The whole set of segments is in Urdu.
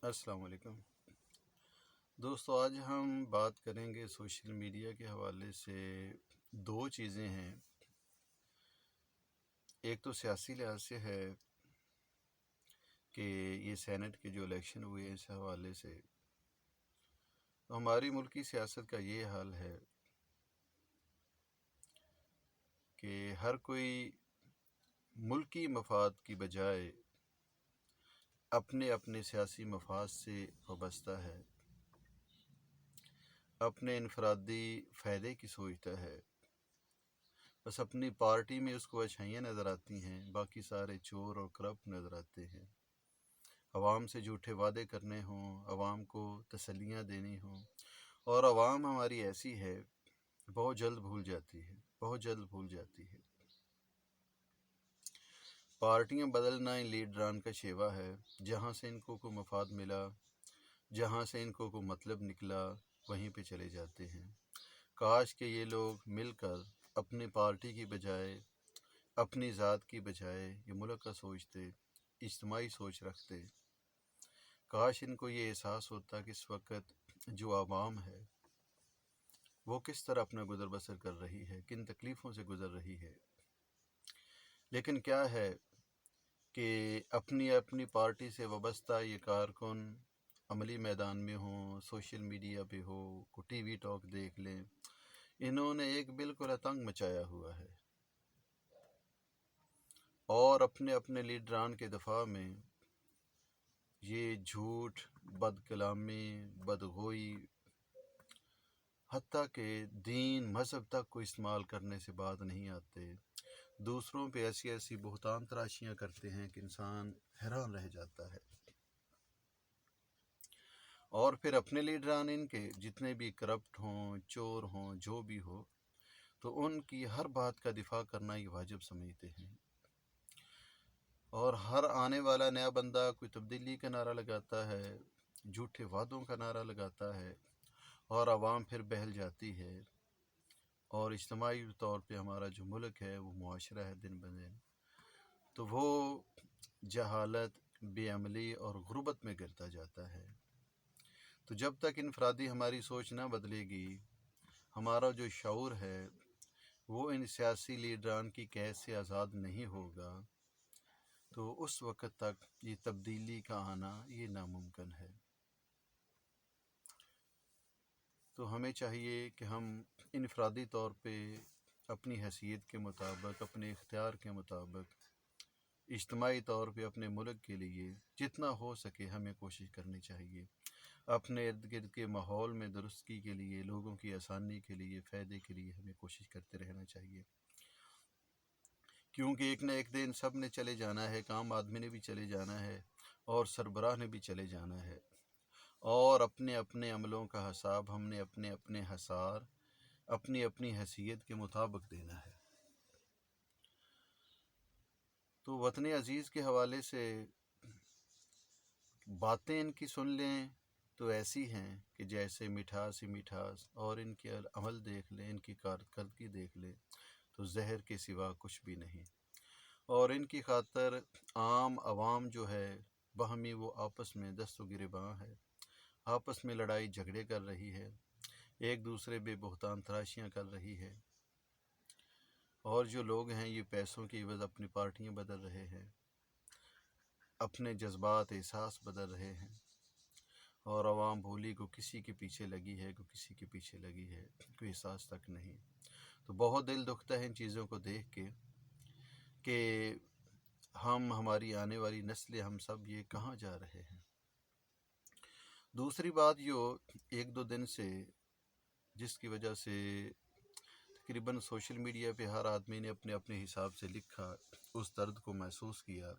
السلام علیکم دوستو، آج ہم بات کریں گے سوشل میڈیا کے حوالے سے دو چیزیں ہیں۔ ایک تو سیاسی لحاظ سے ہے کہ یہ سینٹ کے جو الیکشن ہوئے ہیں اس حوالے سے تو ہماری ملکی سیاست کا یہ حال ہے کہ ہر کوئی ملکی مفاد کی بجائے اپنے اپنے سیاسی مفاد سے وابستہ ہے، اپنے انفرادی فائدے کی سوچتا ہے۔ بس اپنی پارٹی میں اس کو اچھائیاں نظر آتی ہیں، باقی سارے چور اور کرپٹ نظر آتے ہیں۔ عوام سے جھوٹے وعدے کرنے ہوں، عوام کو تسلیاں دینی ہوں، اور عوام ہماری ایسی ہے بہت جلد بھول جاتی ہے۔ پارٹیاں بدلنا ان لیڈران کا شیوا ہے، جہاں سے ان کو کوئی مفاد ملا، جہاں سے ان کو کوئی مطلب نکلا، وہیں پہ چلے جاتے ہیں۔ کاش کہ یہ لوگ مل کر اپنی پارٹی کی بجائے، اپنی ذات کی بجائے یہ ملک کا سوچتے، اجتماعی سوچ رکھتے۔ کاش ان کو یہ احساس ہوتا کہ اس وقت جو عوام ہے وہ کس طرح اپنا گزر بسر کر رہی ہے، کن تکلیفوں سے گزر رہی ہے۔ لیکن کیا ہے کہ اپنی پارٹی سے وابستہ یہ کارکن عملی میدان میں ہوں، سوشل میڈیا پہ ہو، کو ٹی وی ٹاک دیکھ لیں، انہوں نے ایک بالکل اتنگ مچایا ہوا ہے، اور اپنے اپنے لیڈران کے دفاع میں یہ جھوٹ، بد کلامی، بدگوئی، حتیٰ کہ دین مذہب تک کو استعمال کرنے سے بات نہیں آتے، دوسروں پہ ایسی ایسی بہتان تراشیاں کرتے ہیں کہ انسان حیران رہ جاتا ہے۔ اور پھر اپنے لیڈران ان کے جتنے بھی کرپٹ ہوں، چور ہوں، جو بھی ہو، تو ان کی ہر بات کا دفاع کرنا یہ واجب سمجھتے ہیں، اور ہر آنے والا نیا بندہ کوئی تبدیلی کا نعرہ لگاتا ہے، جھوٹے وعدوں کا نعرہ لگاتا ہے، اور عوام پھر بہل جاتی ہے، اور اجتماعی طور پہ ہمارا جو ملک ہے، وہ معاشرہ ہے، دن بدن تو وہ جہالت، بے عملی اور غربت میں گرتا جاتا ہے۔ تو جب تک انفرادی ہماری سوچ نہ بدلے گی، ہمارا جو شعور ہے وہ ان سیاسی لیڈران کی قید سے آزاد نہیں ہوگا، تو اس وقت تک یہ تبدیلی کا آنا یہ ناممکن ہے۔ تو ہمیں چاہیے کہ ہم انفرادی طور پہ اپنی حیثیت کے مطابق، اپنے اختیار کے مطابق، اجتماعی طور پہ اپنے ملک کے لیے جتنا ہو سکے ہمیں کوشش کرنی چاہیے، اپنے ارد گرد کے ماحول میں درستگی کے لیے، لوگوں کی آسانی کے لیے، فائدے کے لیے ہمیں کوشش کرتے رہنا چاہیے، کیونکہ ایک نہ ایک دن سب نے چلے جانا ہے، عام آدمی نے بھی چلے جانا ہے، اور سربراہ نے بھی چلے جانا ہے، اور اپنے اپنے عملوں کا حساب ہم نے اپنے اپنے حصار، اپنی اپنی حیثیت کے مطابق دینا ہے۔ تو وطن عزیز کے حوالے سے باتیں ان کی سن لیں تو ایسی ہیں کہ جیسے مٹھاس ہی مٹھاس، اور ان کے عمل دیکھ لیں، ان کی کارکردگی دیکھ لیں تو زہر کے سوا کچھ بھی نہیں، اور ان کی خاطر عام عوام جو ہے باہمی وہ آپس میں دست و گریباں ہے، آپس میں لڑائی جھگڑے کر رہی ہے، ایک دوسرے بے بہتان تراشیاں کر رہی ہے، اور جو لوگ ہیں یہ پیسوں کی عوض اپنی پارٹیاں بدل رہے ہیں، اپنے جذبات احساس بدل رہے ہیں، اور عوام بھولی کو کسی کے پیچھے لگی ہے، کوئی احساس تک نہیں۔ تو بہت دل دکھتا ہے ان چیزوں کو دیکھ کے کہ ہماری آنے والی نسلیں، ہم سب یہ کہاں جا رہے ہیں۔ دوسری بات جو ایک دو دن سے جس کی وجہ سے تقریباً سوشل میڈیا پہ ہر آدمی نے اپنے اپنے حساب سے لکھا، اس درد کو محسوس کیا،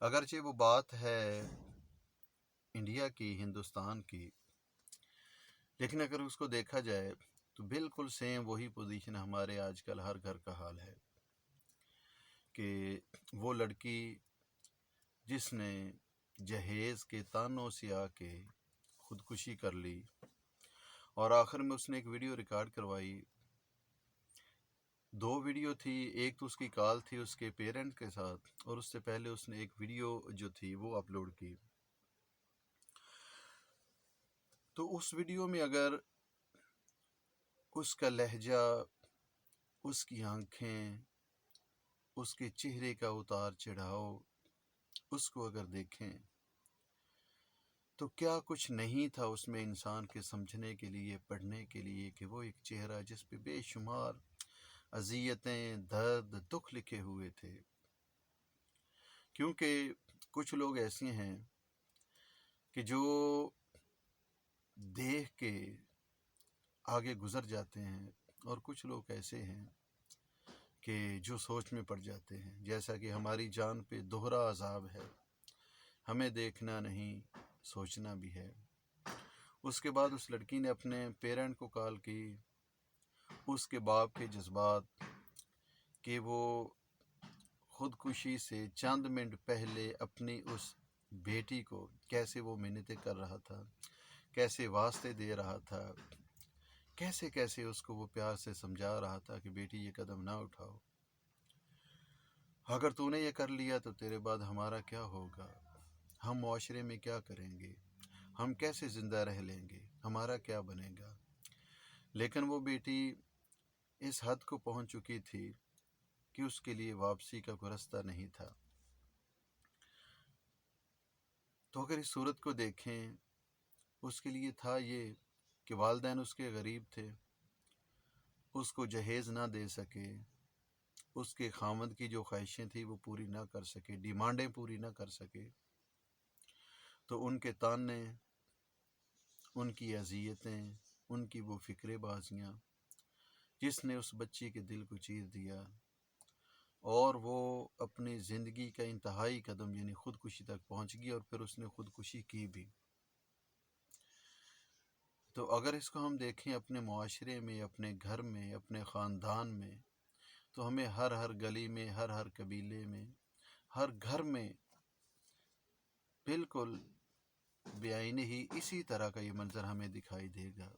اگرچہ وہ بات ہے انڈیا کی، ہندوستان کی، لیکن اگر اس کو دیکھا جائے تو بالکل سیم وہی پوزیشن ہمارے آج کل ہر گھر کا حال ہے، کہ وہ لڑکی جس نے جہیز کے تانوں سے آ کے خودکشی کر لی، اور آخر میں اس نے ایک ویڈیو ریکارڈ کروائی، دو ویڈیو تھی، ایک تو اس کی کال تھی اس کے پیرنٹ کے ساتھ، اور اس سے پہلے اس نے ایک ویڈیو جو تھی وہ اپلوڈ کی، تو اس ویڈیو میں اگر اس کا لہجہ، اس کی آنکھیں، اس کے چہرے کا اتار چڑھاؤ اس کو اگر دیکھیں تو کیا کچھ نہیں تھا اس میں انسان کے سمجھنے کے لیے، پڑھنے کے لیے، کہ وہ ایک چہرہ جس پہ بے شمار اذیتیں، درد، دکھ لکھے ہوئے تھے. کیونکہ کچھ لوگ ایسے ہیں کہ جو دیکھ کے آگے گزر جاتے ہیں، اور کچھ لوگ ایسے ہیں کہ جو سوچ میں پڑ جاتے ہیں. جیسا کہ ہماری جان پہ دوہرا عذاب ہے، ہمیں دیکھنا نہیں، سوچنا بھی ہے. اس کے بعد اس لڑکی نے اپنے پیرنٹ کو کال کی، اس کے باپ کے جذبات کہ وہ خودکشی سے چند منٹ پہلے اپنی اس بیٹی کو کیسے وہ منتیں کر رہا تھا، کیسے واسطے دے رہا تھا، کیسے کیسے اس کو وہ پیار سے سمجھا رہا تھا کہ بیٹی یہ قدم نہ اٹھاؤ، اگر تو نے یہ کر لیا تو تیرے بعد ہمارا کیا ہوگا، ہم معاشرے میں کیا کریں گے، ہم کیسے زندہ رہ لیں گے، ہمارا کیا بنے گا. لیکن وہ بیٹی اس حد کو پہنچ چکی تھی کہ اس کے لیے واپسی کا کوئی رستہ نہیں تھا. تو اگر اس صورت کو دیکھیں، اس کے لیے تھا یہ کہ والدین اس کے غریب تھے، اس کو جہیز نہ دے سکے، اس کے خاوند کی جو خواہشیں تھیں وہ پوری نہ کر سکے، ڈیمانڈیں پوری نہ کر سکے. تو ان کے تانے، ان کی اذیتیں، ان کی وہ فکرے بازیاں جس نے اس بچی کے دل کو چیر دیا، اور وہ اپنی زندگی کا انتہائی قدم یعنی خودکشی تک پہنچ گئی، اور پھر اس نے خودکشی کی بھی. تو اگر اس کو ہم دیکھیں اپنے معاشرے میں، اپنے گھر میں، اپنے خاندان میں، تو ہمیں ہر گلی میں، ہر قبیلے میں، ہر گھر میں بالکل بعینہ ہی اسی طرح کا یہ منظر ہمیں دکھائی دے گا.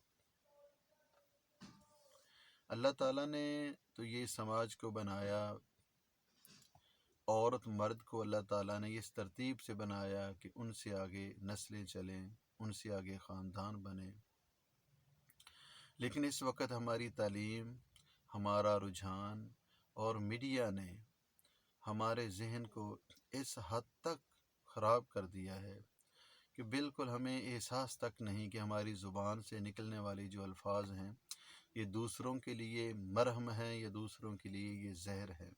اللہ تعالیٰ نے تو یہ سماج کو بنایا، عورت مرد کو اللہ تعالیٰ نے اس ترتیب سے بنایا کہ ان سے آگے نسلیں چلیں، ان سے آگے خاندان بنے. لیکن اس وقت ہماری تعلیم، ہمارا رجحان اور میڈیا نے ہمارے ذہن کو اس حد تک خراب کر دیا ہے کہ بالکل ہمیں احساس تک نہیں کہ ہماری زبان سے نکلنے والی جو الفاظ ہیں یہ دوسروں کے لیے مرہم ہیں یا دوسروں کے لیے یہ زہر ہے.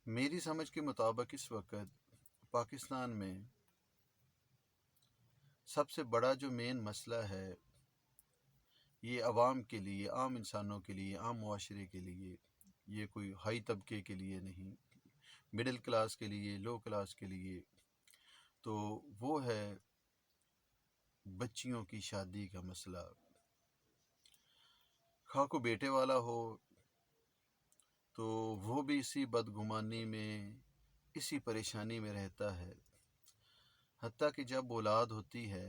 میری سمجھ کے مطابق اس وقت پاکستان میں سب سے بڑا جو مین مسئلہ ہے یہ عوام کے لیے، عام انسانوں کے لیے، عام معاشرے کے لیے، یہ کوئی ہائی طبقے کے لیے نہیں، مڈل کلاس کے لیے، لو کلاس کے لیے، تو وہ ہے بچیوں کی شادی کا مسئلہ. خواہ کو بیٹے والا ہو تو وہ بھی اسی بدگمانی میں، اسی پریشانی میں رہتا ہے. حتیٰ کہ جب اولاد ہوتی ہے،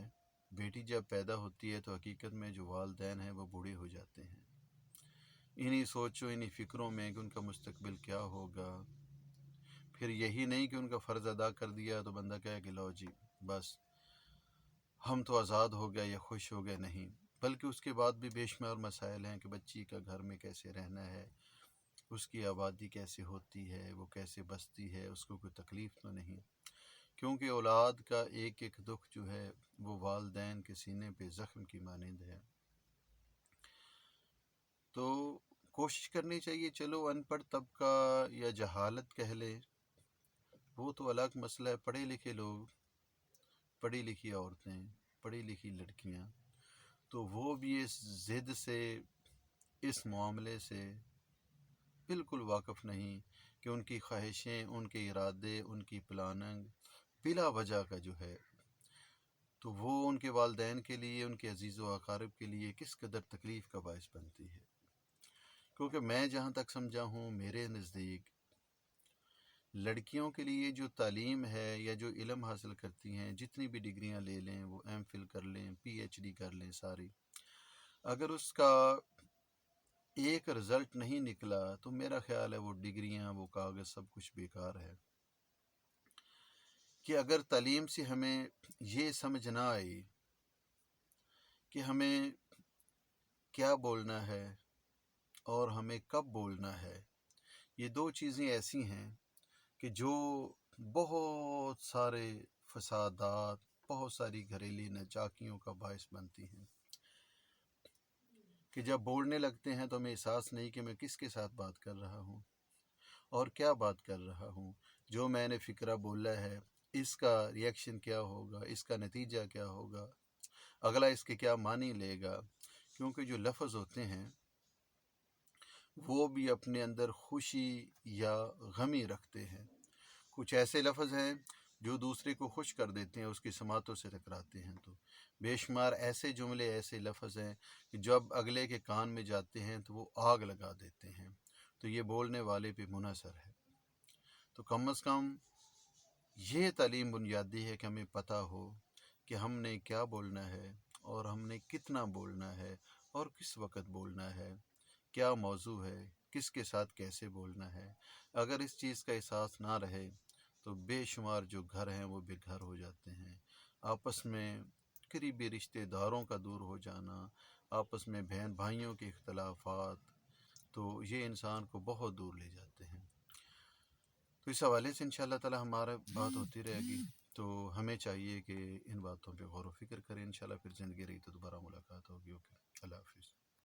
بیٹی جب پیدا ہوتی ہے تو حقیقت میں جو والدین ہیں وہ بوڑھے ہو جاتے ہیں، انہی سوچوں، انہی فکروں میں کہ ان کا مستقبل کیا ہوگا. پھر یہی نہیں کہ ان کا فرض ادا کر دیا تو بندہ کہے کہ لو جی بس ہم تو آزاد ہو گئے یا خوش ہو گئے. نہیں، بلکہ اس کے بعد بھی بے شمار مسائل ہیں کہ بچی کا گھر میں کیسے رہنا ہے، اس کی آبادی کیسے ہوتی ہے، وہ کیسے بستی ہے، اس کو کوئی تکلیف تو نہیں. کیونکہ اولاد کا ایک ایک دکھ جو ہے وہ والدین کے سینے پہ زخم کی مانند ہے. تو کوشش کرنی چاہیے، چلو ان پڑھ طبقہ یا جہالت کہہ لیں وہ تو الگ مسئلہ ہے. پڑھے لکھے لوگ، پڑھی لکھی عورتیں، پڑھی لکھی لڑکیاں، تو وہ بھی اس ضد سے، اس معاملے سے بالکل واقف نہیں کہ ان کی خواہشیں، ان کے ارادے، ان کی پلاننگ بلا وجہ کا جو ہے تو وہ ان کے والدین کے لیے، ان کے عزیز و اقارب کے لیے کس قدر تکلیف کا باعث بنتی ہے. کیونکہ میں جہاں تک سمجھا ہوں، میرے نزدیک لڑکیوں کے لیے جو تعلیم ہے یا جو علم حاصل کرتی ہیں، جتنی بھی ڈگریاں لے لیں، وہ ایم فل کر لیں، پی ایچ ڈی کر لیں ساری، اگر اس کا ایک رزلٹ نہیں نکلا تو میرا خیال ہے وہ ڈگریاں، وہ کاغذ، سب کچھ بیکار ہے. کہ اگر تعلیم سے ہمیں یہ سمجھ نہ آئی کہ ہمیں کیا بولنا ہے اور ہمیں کب بولنا ہے، یہ دو چیزیں ایسی ہیں کہ جو بہت سارے فسادات، بہت ساری گھریلو ناچاکیوں کا باعث بنتی ہیں، کہ جب بولنے لگتے ہیں تو ہمیں احساس نہیں کہ میں کس کے ساتھ بات کر رہا ہوں اور کیا بات کر رہا ہوں، جو میں نے فکرہ بولا ہے اس کا ریئیکشن کیا ہوگا، اس کا نتیجہ کیا ہوگا، اگلا اس کے کیا معنی لے گا، کیونکہ جو لفظ ہوتے ہیں وہ بھی اپنے اندر خوشی یا غمی رکھتے ہیں۔ کچھ ایسے لفظ ہیں جو دوسرے کو خوش کر دیتے ہیں، اس کی سماعتوں سے ٹکراتے ہیں، تو بے شمار ایسے جملے، ایسے لفظ ہیں کہ جب اگلے کے کان میں جاتے ہیں تو وہ آگ لگا دیتے ہیں، تو یہ بولنے والے پہ منحصر ہے۔ تو کم از کم یہ تعلیم بنیادی ہے کہ ہمیں پتہ ہو کہ ہم نے کیا بولنا ہے اور ہم نے کتنا بولنا ہے اور کس وقت بولنا ہے، کیا موضوع ہے، کس کے ساتھ کیسے بولنا ہے۔ اگر اس چیز کا احساس نہ رہے تو بے شمار جو گھر ہیں وہ بے گھر ہو جاتے ہیں، آپس میں قریبی رشتہ داروں کا دور ہو جانا، آپس میں بہن بھائیوں کے اختلافات، تو یہ انسان کو بہت دور لے جاتے ہیں۔ تو اس حوالے سے انشاءاللہ تعالی ہمارا بات ہوتی رہے گی، تو ہمیں چاہیے کہ ان باتوں پہ غور و فکر کریں۔ انشاءاللہ پھر زندگی رہی تو دوبارہ ملاقات ہوگی۔ اوکے، اللہ حافظ۔